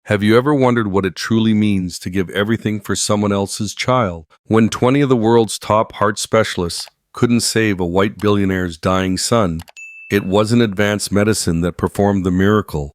Have you ever wondered what it truly means to give everything for someone else's child? When 20 of the world's top heart specialists couldn't save a white billionaire's dying son, it wasn't advanced medicine that performed the miracle.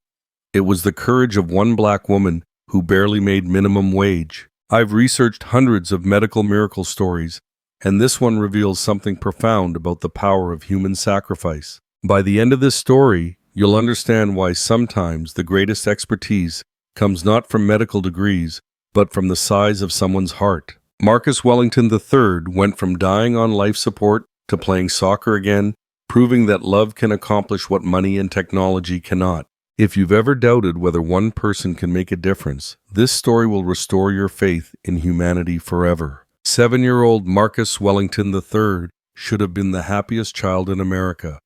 It was the courage of one black woman who barely made minimum wage. I've researched hundreds of medical miracle stories, and this one reveals something profound about the power of human sacrifice. By the end of this story, you'll understand why sometimes the greatest expertise comes not from medical degrees, but from the size of someone's heart. Marcus Wellington III went from dying on life support to playing soccer again, proving that love can accomplish what money and technology cannot. If you've ever doubted whether one person can make a difference, this story will restore your faith in humanity forever. 7-year-old Marcus Wellington III should have been the happiest child in America.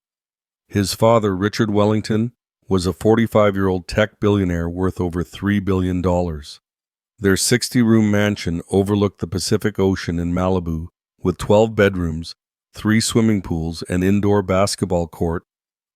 His father, Richard Wellington, was a 45-year-old tech billionaire worth over $3 billion. Their 60-room mansion overlooked the Pacific Ocean in Malibu, with 12 bedrooms, 3 swimming pools, an indoor basketball court,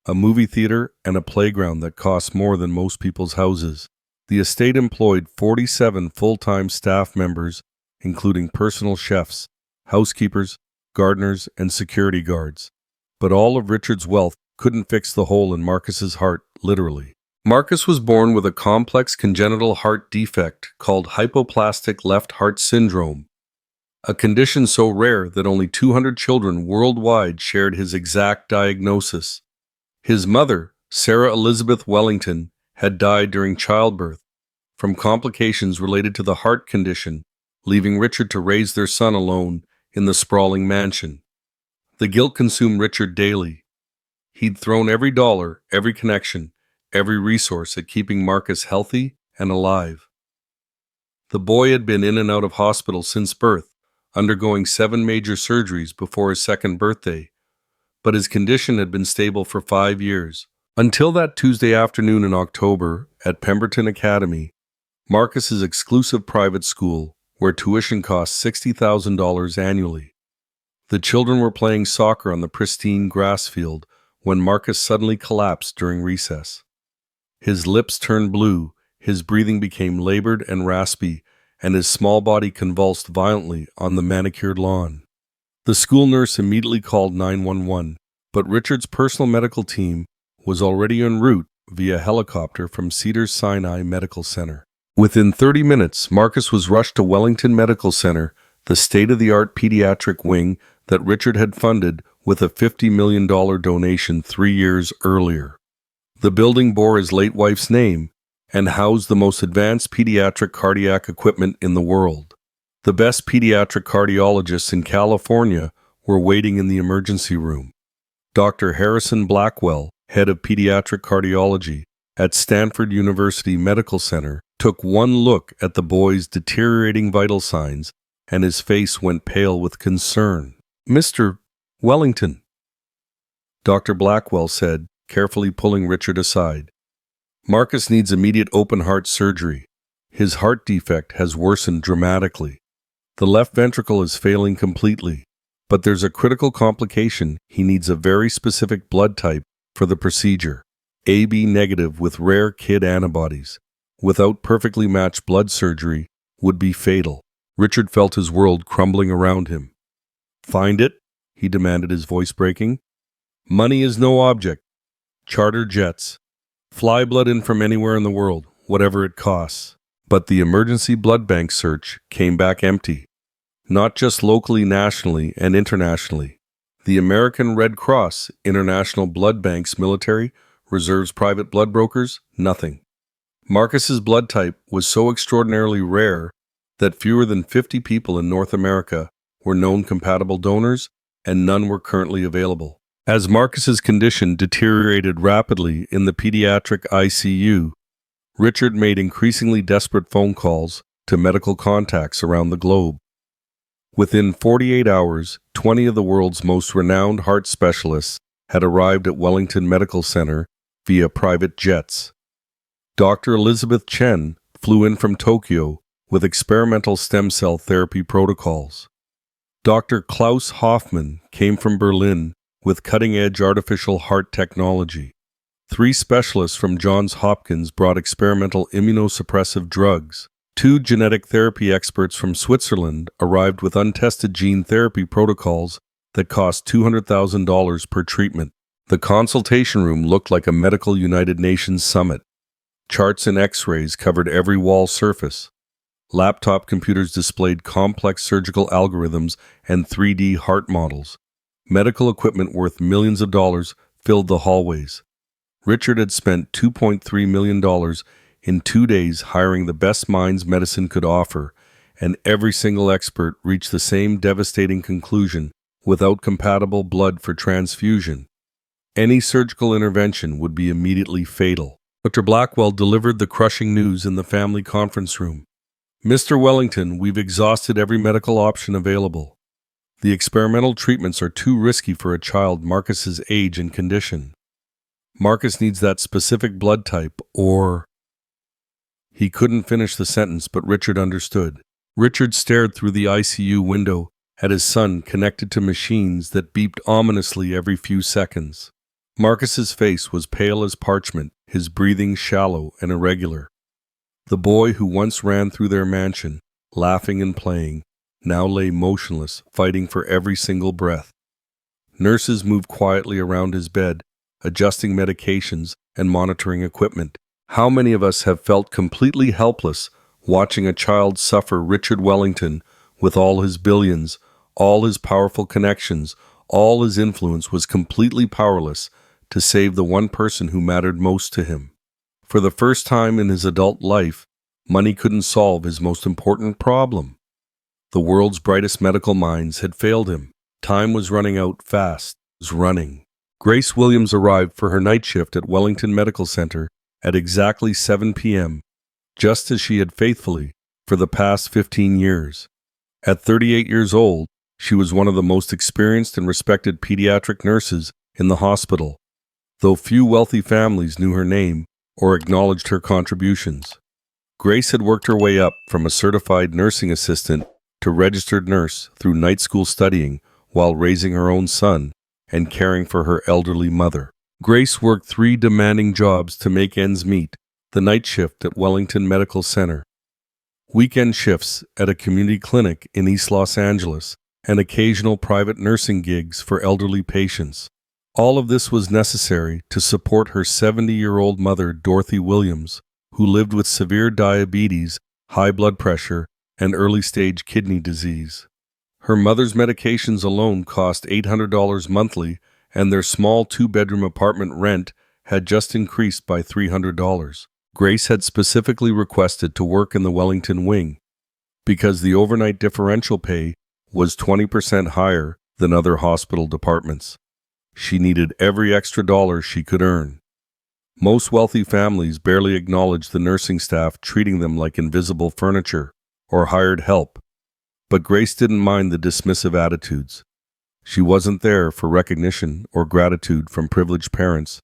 a movie theater, and a playground that cost more than most people's houses. The estate employed 47 full-time staff members, including personal chefs, housekeepers, gardeners, and security guards. But all of Richard's wealth couldn't fix the hole in Marcus's heart, literally. Marcus was born with a complex congenital heart defect called hypoplastic left heart syndrome, a condition so rare that only 200 children worldwide shared his exact diagnosis. His mother, Sarah Elizabeth Wellington, had died during childbirth from complications related to the heart condition, leaving Richard to raise their son alone in the sprawling mansion. The guilt consumed Richard daily. He'd thrown every dollar, every connection, every resource at keeping Marcus healthy and alive. The boy had been in and out of hospital since birth, undergoing 7 major surgeries before his 2nd birthday, but his condition had been stable for 5 years. Until that Tuesday afternoon in October at Pemberton Academy, Marcus's exclusive private school, where tuition cost $60,000 annually. The children were playing soccer on the pristine grass field when Marcus suddenly collapsed during recess. His lips turned blue, his breathing became labored and raspy, and his small body convulsed violently on the manicured lawn. The school nurse immediately called 911, but Richard's personal medical team was already en route via helicopter from Cedars-Sinai Medical Center. Within 30 minutes, Marcus was rushed to Wellington Medical Center, the state-of-the-art pediatric wing that Richard had funded with a $50 million donation 3 years earlier. The building bore his late wife's name and housed the most advanced pediatric cardiac equipment in the world. The best pediatric cardiologists in California were waiting in the emergency room. Dr. Harrison Blackwell, head of pediatric cardiology at Stanford University Medical Center, took one look at the boy's deteriorating vital signs, and his face went pale with concern. "Mr. Wellington," Dr. Blackwell said, carefully pulling Richard aside. "Marcus needs immediate open-heart surgery. His heart defect has worsened dramatically. The left ventricle is failing completely, but there's a critical complication. He needs a very specific blood type for the procedure, AB negative with rare KID antibodies. Without perfectly matched blood, surgery would be fatal." Richard felt his world crumbling around him. "Find it?" he demanded, his voice breaking. "Money is no object. Charter jets. Fly blood in from anywhere in the world, whatever it costs." But the emergency blood bank search came back empty. Not just locally, nationally, and internationally. The American Red Cross, International Blood Bank's military, reserves private blood brokers, nothing. Marcus's blood type was so extraordinarily rare that fewer than 50 people in North America were known compatible donors, and none were currently available. As Marcus's condition deteriorated rapidly in the pediatric ICU, Richard made increasingly desperate phone calls to medical contacts around the globe. Within 48 hours, 20 of the world's most renowned heart specialists had arrived at Wellington Medical Center via private jets. Dr. Elizabeth Chen flew in from Tokyo with experimental stem cell therapy protocols. Dr. Klaus Hoffmann came from Berlin with cutting-edge artificial heart technology. 3 specialists from Johns Hopkins brought experimental immunosuppressive drugs. 2 genetic therapy experts from Switzerland arrived with untested gene therapy protocols that cost $200,000 per treatment. The consultation room looked like a medical United Nations summit. Charts and x-rays covered every wall surface. Laptop computers displayed complex surgical algorithms and 3D heart models. Medical equipment worth millions of dollars filled the hallways. Richard had spent $2.3 million in 2 days hiring the best minds medicine could offer, and every single expert reached the same devastating conclusion: without compatible blood for transfusion, any surgical intervention would be immediately fatal. Dr. Blackwell delivered the crushing news in the family conference room. "Mr. Wellington, we've exhausted every medical option available. The experimental treatments are too risky for a child Marcus's age and condition. Marcus needs that specific blood type, or—" He couldn't finish the sentence, but Richard understood. Richard stared through the ICU window at his son connected to machines that beeped ominously every few seconds. Marcus's face was pale as parchment, his breathing shallow and irregular. The boy who once ran through their mansion, laughing and playing, now lay motionless, fighting for every single breath. Nurses moved quietly around his bed, adjusting medications and monitoring equipment. How many of us have felt completely helpless watching a child suffer? Richard Wellington, with all his billions, all his powerful connections, all his influence, was completely powerless to save the one person who mattered most to him. For the first time in his adult life, money couldn't solve his most important problem. The world's brightest medical minds had failed him. Time was running out fast. It was running. Grace Williams arrived for her night shift at Wellington Medical Center at exactly 7 p.m., just as she had faithfully for the past 15 years. At 38 years old, she was one of the most experienced and respected pediatric nurses in the hospital, though few wealthy families knew her name or acknowledged her contributions. Grace had worked her way up from a certified nursing assistant to registered nurse through night school studying while raising her own son and caring for her elderly mother. Grace worked 3 demanding jobs to make ends meet: the night shift at Wellington Medical Center, weekend shifts at a community clinic in East Los Angeles, and occasional private nursing gigs for elderly patients. All of this was necessary to support her 70-year-old mother, Dorothy Williams, who lived with severe diabetes, high blood pressure, and early-stage kidney disease. Her mother's medications alone cost $800 monthly, and their small 2-bedroom apartment rent had just increased by $300. Grace had specifically requested to work in the Wellington wing because the overnight differential pay was 20% higher than other hospital departments. She needed every extra dollar she could earn. Most wealthy families barely acknowledged the nursing staff, treating them like invisible furniture or hired help. But Grace didn't mind the dismissive attitudes. She wasn't there for recognition or gratitude from privileged parents.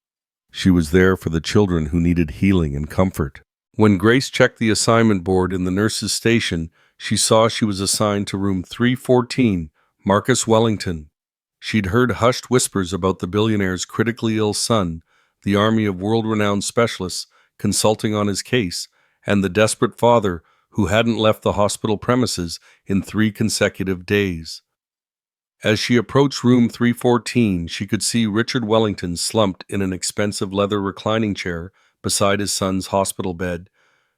She was there for the children who needed healing and comfort. When Grace checked the assignment board in the nurse's station, she saw she was assigned to room 314, Marcus Wellington. She'd heard hushed whispers about the billionaire's critically ill son, the army of world-renowned specialists consulting on his case, and the desperate father who hadn't left the hospital premises in 3 consecutive days. As she approached room 314, she could see Richard Wellington slumped in an expensive leather reclining chair beside his son's hospital bed,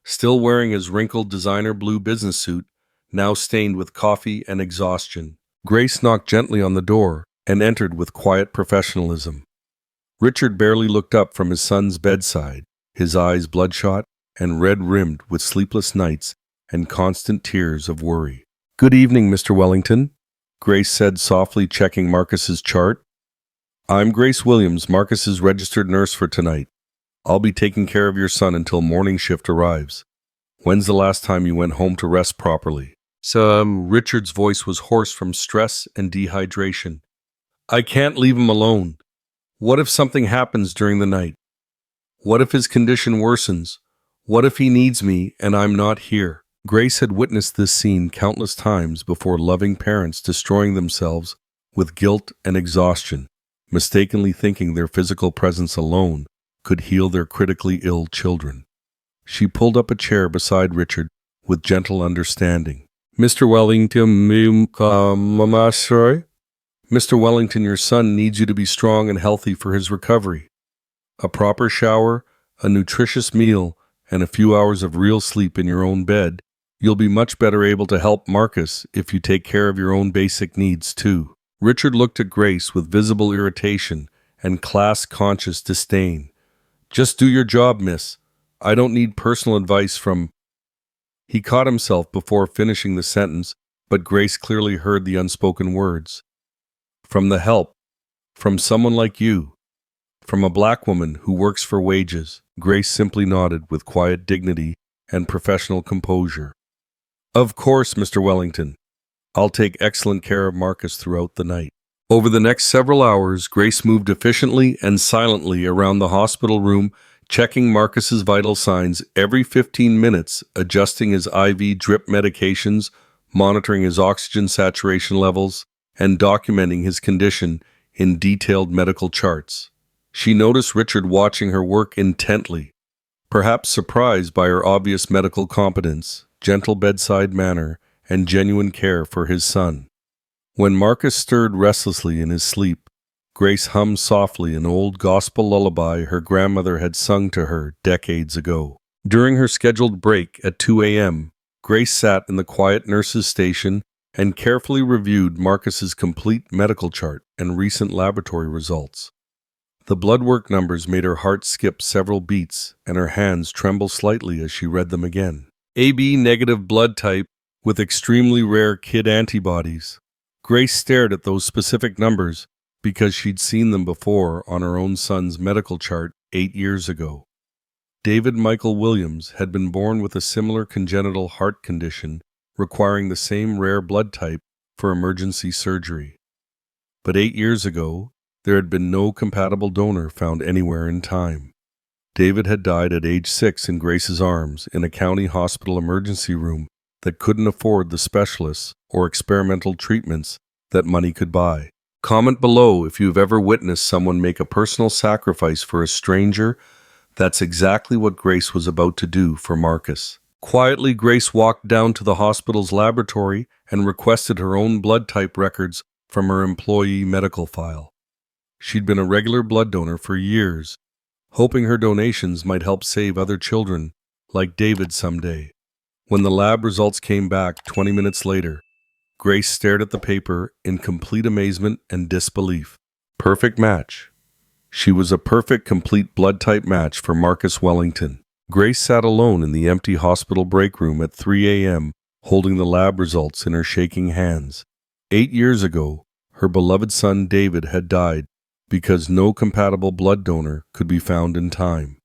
still wearing his wrinkled designer blue business suit, now stained with coffee and exhaustion. Grace knocked gently on the door and entered with quiet professionalism. Richard barely looked up from his son's bedside, his eyes bloodshot and red-rimmed with sleepless nights and constant tears of worry. "Good evening, Mr. Wellington," Grace said softly, checking Marcus's chart. "I'm Grace Williams, Marcus's registered nurse for tonight. I'll be taking care of your son until morning shift arrives. When's the last time you went home to rest properly?" Richard's voice was hoarse from stress and dehydration. "I can't leave him alone. What if something happens during the night? What if his condition worsens? What if he needs me and I'm not here?" Grace had witnessed this scene countless times before, loving parents destroying themselves with guilt and exhaustion, mistakenly thinking their physical presence alone could heal their critically ill children. She pulled up a chair beside Richard with gentle understanding. Mr. Wellington, Mr. Wellington, your son needs you to be strong and healthy for his recovery. A proper shower, a nutritious meal, and a few hours of real sleep in your own bed. You'll be much better able to help Marcus if you take care of your own basic needs, too. Richard looked at Grace with visible irritation and class-conscious disdain. Just do your job, miss. I don't need personal advice from... He caught himself before finishing the sentence, but Grace clearly heard the unspoken words. From the help. From someone like you. From a black woman who works for wages. Grace simply nodded with quiet dignity and professional composure. Of course, Mr. Wellington. I'll take excellent care of Marcus throughout the night. Over the next several hours, Grace moved efficiently and silently around the hospital room, checking Marcus's vital signs every 15 minutes, adjusting his IV drip medications, monitoring his oxygen saturation levels, and documenting his condition in detailed medical charts. She noticed Richard watching her work intently, perhaps surprised by her obvious medical competence, gentle bedside manner, and genuine care for his son. When Marcus stirred restlessly in his sleep, Grace hummed softly an old gospel lullaby her grandmother had sung to her decades ago. During her scheduled break at 2 a.m., Grace sat in the quiet nurse's station and carefully reviewed Marcus's complete medical chart and recent laboratory results. The blood work numbers made her heart skip several beats and her hands tremble slightly as she read them again. AB negative blood type with extremely rare KID antibodies. Grace stared at those specific numbers because she'd seen them before on her own son's medical chart 8 years ago. David Michael Williams had been born with a similar congenital heart condition requiring the same rare blood type for emergency surgery. But 8 years ago, there had been no compatible donor found anywhere in time. David had died at age 6 in Grace's arms in a county hospital emergency room that couldn't afford the specialists or experimental treatments that money could buy. Comment below if you've ever witnessed someone make a personal sacrifice for a stranger. That's exactly what Grace was about to do for Marcus. Quietly, Grace walked down to the hospital's laboratory and requested her own blood type records from her employee medical file. She'd been a regular blood donor for years, hoping her donations might help save other children like David someday. When the lab results came back 20 minutes later, Grace stared at the paper in complete amazement and disbelief. Perfect match. She was a perfect, complete blood type match for Marcus Wellington. Grace sat alone in the empty hospital break room at 3 a.m., holding the lab results in her shaking hands. 8 years ago, her beloved son David had died because no compatible blood donor could be found in time.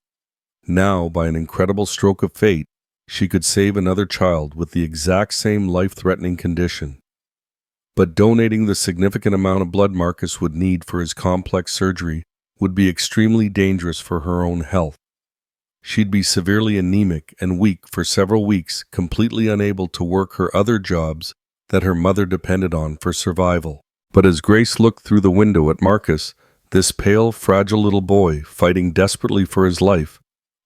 Now, by an incredible stroke of fate, she could save another child with the exact same life-threatening condition. But donating the significant amount of blood Marcus would need for his complex surgery would be extremely dangerous for her own health. She'd be severely anemic and weak for several weeks, completely unable to work her other jobs that her mother depended on for survival. But as Grace looked through the window at Marcus, this pale, fragile little boy fighting desperately for his life,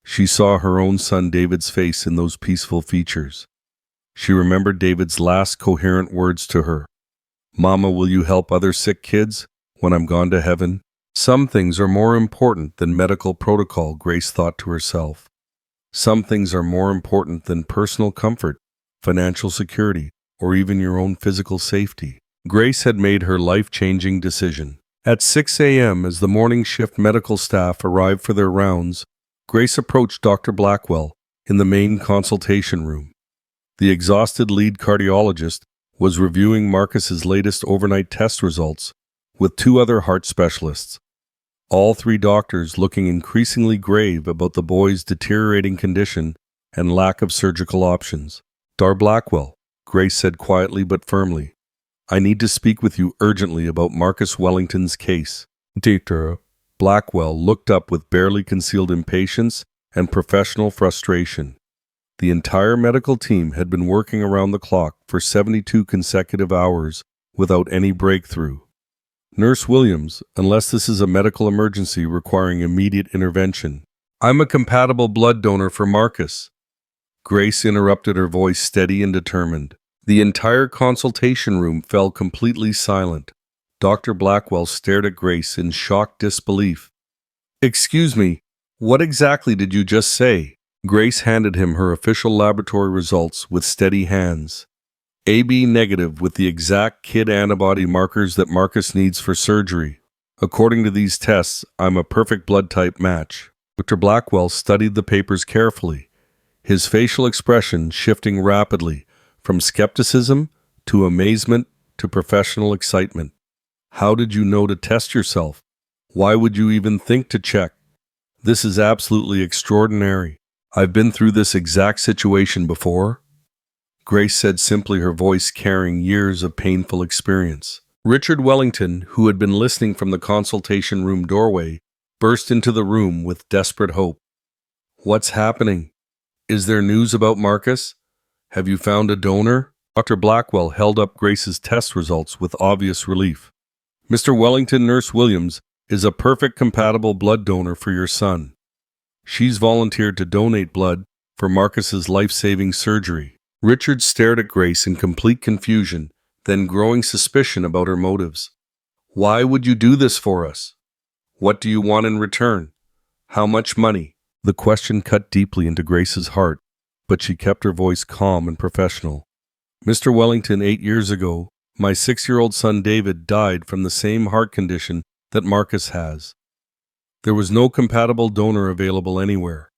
she saw her own son David's face in those peaceful features. She remembered David's last coherent words to her. "Mama, will you help other sick kids when I'm gone to heaven?" Some things are more important than medical protocol, Grace thought to herself. Some things are more important than personal comfort, financial security, or even your own physical safety. Grace had made her life-changing decision. At 6 a.m., as the morning shift medical staff arrived for their rounds, Grace approached Dr. Blackwell in the main consultation room. The exhausted lead cardiologist was reviewing Marcus's latest overnight test results with 2 other heart specialists, all 3 doctors looking increasingly grave about the boy's deteriorating condition and lack of surgical options. "Dr. Blackwell," Grace said quietly but firmly, "I need to speak with you urgently about Marcus Wellington's case." Dr. Blackwell looked up with barely concealed impatience and professional frustration. The entire medical team had been working around the clock for 72 consecutive hours without any breakthrough. "Nurse Williams, unless this is a medical emergency requiring immediate intervention," I'm a compatible blood donor for Marcus. Grace interrupted, her voice steady and determined. The entire consultation room fell completely silent. Dr. Blackwell stared at Grace in shocked disbelief. Excuse me, what exactly did you just say? Grace handed him her official laboratory results with steady hands. AB negative with the exact kid antibody markers that Marcus needs for surgery. According to these tests, I'm a perfect blood type match. Dr. Blackwell studied the papers carefully, his facial expression shifting rapidly from skepticism to amazement to professional excitement. How did you know to test yourself? Why would you even think to check? This is absolutely extraordinary. I've been through this exact situation before, Grace said simply, her voice carrying years of painful experience. Richard Wellington, who had been listening from the consultation room doorway, burst into the room with desperate hope. What's happening? Is there news about Marcus? Have you found a donor? Dr. Blackwell held up Grace's test results with obvious relief. Mr. Wellington, Nurse Williams is a perfect compatible blood donor for your son. She's volunteered to donate blood for Marcus's life-saving surgery. Richard stared at Grace in complete confusion, then growing suspicion about her motives. Why would you do this for us? What do you want in return? How much money? The question cut deeply into Grace's heart, but she kept her voice calm and professional. Mr. Wellington, 8 years ago, my 6-year-old son David died from the same heart condition that Marcus has. There was no compatible donor available anywhere.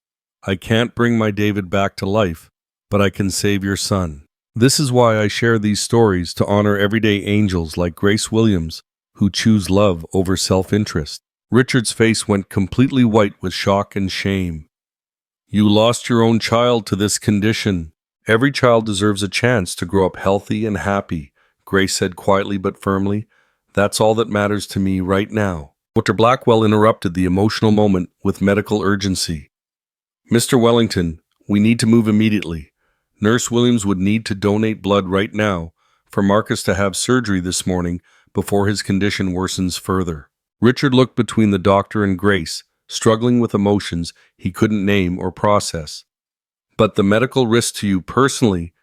I can't bring my David back to life, but I can save your son. This is why I share these stories, to honor everyday angels like Grace Williams, who choose love over self-interest. Richard's face went completely white with shock and shame. You lost your own child to this condition. Every child deserves a chance to grow up healthy and happy, Grace said quietly but firmly. That's all that matters to me right now. Dr. Blackwell interrupted the emotional moment with medical urgency. Mr. Wellington, we need to move immediately. Nurse Williams would need to donate blood right now for Marcus to have surgery this morning before his condition worsens further. Richard looked between the doctor and Grace, struggling with emotions he couldn't name or process. But the medical risk to you personally,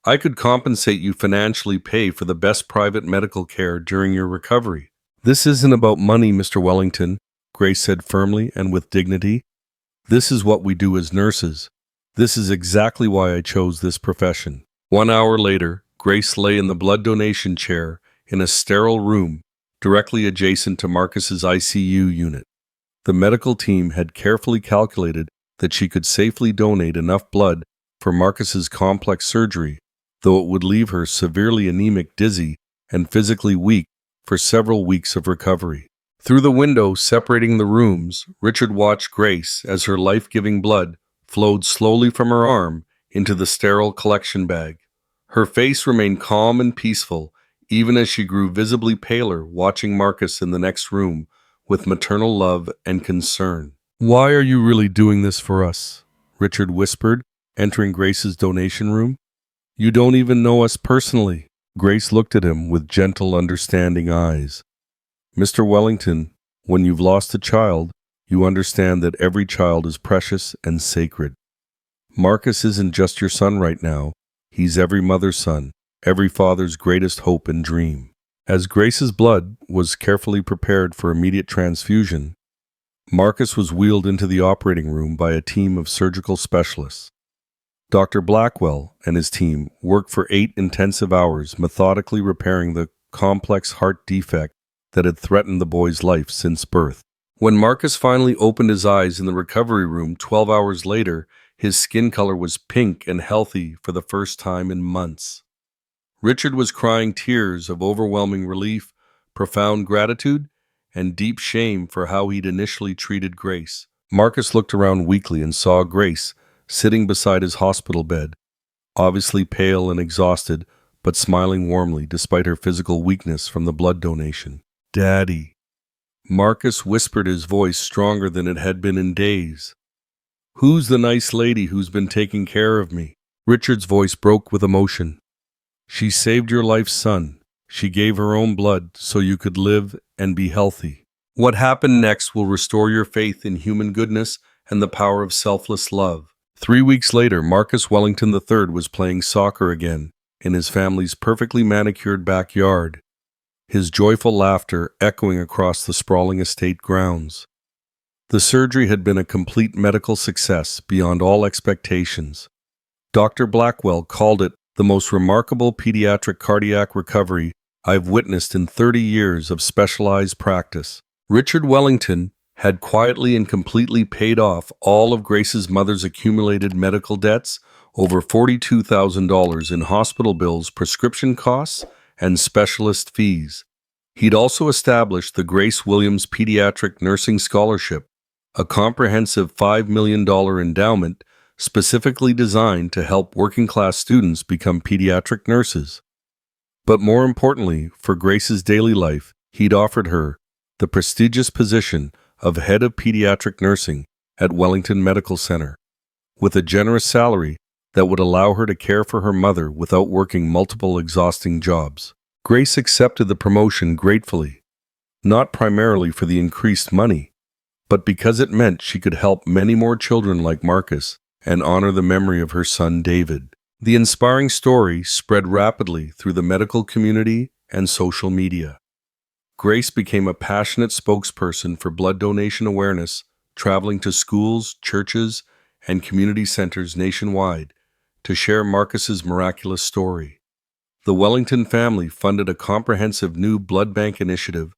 I could compensate you, financially pay for the best private medical care during your recovery. This isn't about money, Mr. Wellington, Grace said firmly and with dignity. This is what we do as nurses. This is exactly why I chose this profession. 1 hour later, Grace lay in the blood donation chair in a sterile room directly adjacent to Marcus's ICU unit. The medical team had carefully calculated that she could safely donate enough blood for Marcus's complex surgery, though it would leave her severely anemic, dizzy, and physically weak for several weeks of recovery. Through the window separating the rooms, Richard watched Grace as her life-giving blood flowed slowly from her arm into the sterile collection bag. Her face remained calm and peaceful, even as she grew visibly paler, watching Marcus in the next room with maternal love and concern. Why are you really doing this for us? Richard whispered, entering Grace's donation room. You don't even know us personally. Grace looked at him with gentle, understanding eyes. Mr. Wellington, when you've lost a child, you understand that every child is precious and sacred. Marcus isn't just your son right now. He's every mother's son, every father's greatest hope and dream. As Grace's blood was carefully prepared for immediate transfusion, Marcus was wheeled into the operating room by a team of surgical specialists. Dr. Blackwell and his team worked for 8 intensive hours, methodically repairing the complex heart defect that had threatened the boy's life since birth. When Marcus finally opened his eyes in the recovery room 12 hours later, his skin color was pink and healthy for the first time in months. Richard was crying tears of overwhelming relief, profound gratitude, and deep shame for how he'd initially treated Grace. Marcus looked around weakly and saw Grace sitting beside his hospital bed, obviously pale and exhausted, but smiling warmly despite her physical weakness from the blood donation. Daddy. Marcus whispered, his voice stronger than it had been in days. Who's the nice lady who's been taking care of me? Richard's voice broke with emotion. She saved your life, son. She gave her own blood so you could live and be healthy. What happened next will restore your faith in human goodness and the power of selfless love. 3 weeks later, Marcus Wellington III was playing soccer again in his family's perfectly manicured backyard, his joyful laughter echoing across the sprawling estate grounds. The surgery had been a complete medical success beyond all expectations. Dr. Blackwell called it the most remarkable pediatric cardiac recovery I've witnessed in 30 years of specialized practice. Richard Wellington had quietly and completely paid off all of Grace's mother's accumulated medical debts, over $42,000 in hospital bills, prescription costs, and specialist fees. He'd also established the Grace Williams Pediatric Nursing Scholarship, a comprehensive $5 million endowment specifically designed to help working-class students become pediatric nurses. But more importantly, for Grace's daily life, he'd offered her the prestigious position of head of pediatric nursing at Wellington Medical Center, with a generous salary that would allow her to care for her mother without working multiple exhausting jobs. Grace accepted the promotion gratefully, not primarily for the increased money, but because it meant she could help many more children like Marcus and honor the memory of her son David. The inspiring story spread rapidly through the medical community and social media. Grace became a passionate spokesperson for blood donation awareness, traveling to schools, churches, and community centers nationwide to share Marcus's miraculous story. The Wellington family funded a comprehensive new blood bank initiative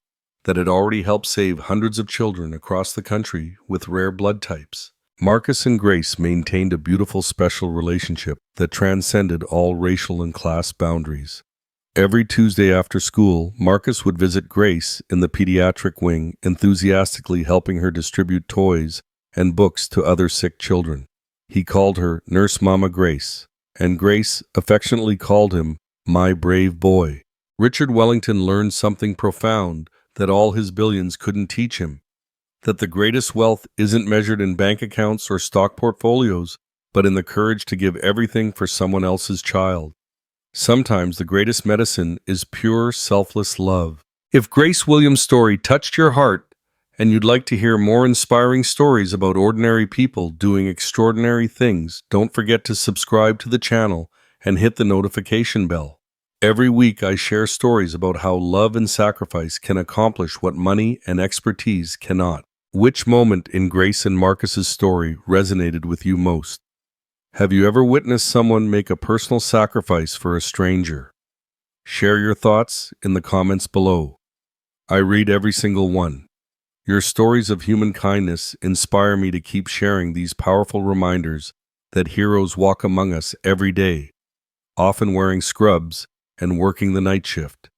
that had already helped save hundreds of children across the country with rare blood types. Marcus and Grace maintained a beautiful special relationship that transcended all racial and class boundaries. Every Tuesday after school, Marcus would visit Grace in the pediatric wing, enthusiastically helping her distribute toys and books to other sick children. He called her Nurse Mama Grace, and Grace affectionately called him My Brave Boy. Richard Wellington learned something profound that all his billions couldn't teach him: that the greatest wealth isn't measured in bank accounts or stock portfolios, but in the courage to give everything for someone else's child. Sometimes the greatest medicine is pure, selfless love. If Grace Williams' story touched your heart and you'd like to hear more inspiring stories about ordinary people doing extraordinary things, don't forget to subscribe to the channel and hit the notification bell. Every week I share stories about how love and sacrifice can accomplish what money and expertise cannot. Which moment in Grace and Marcus's story resonated with you most? Have you ever witnessed someone make a personal sacrifice for a stranger? Share your thoughts in the comments below. I read every single one. Your stories of human kindness inspire me to keep sharing these powerful reminders that heroes walk among us every day, often wearing scrubs and working the night shift.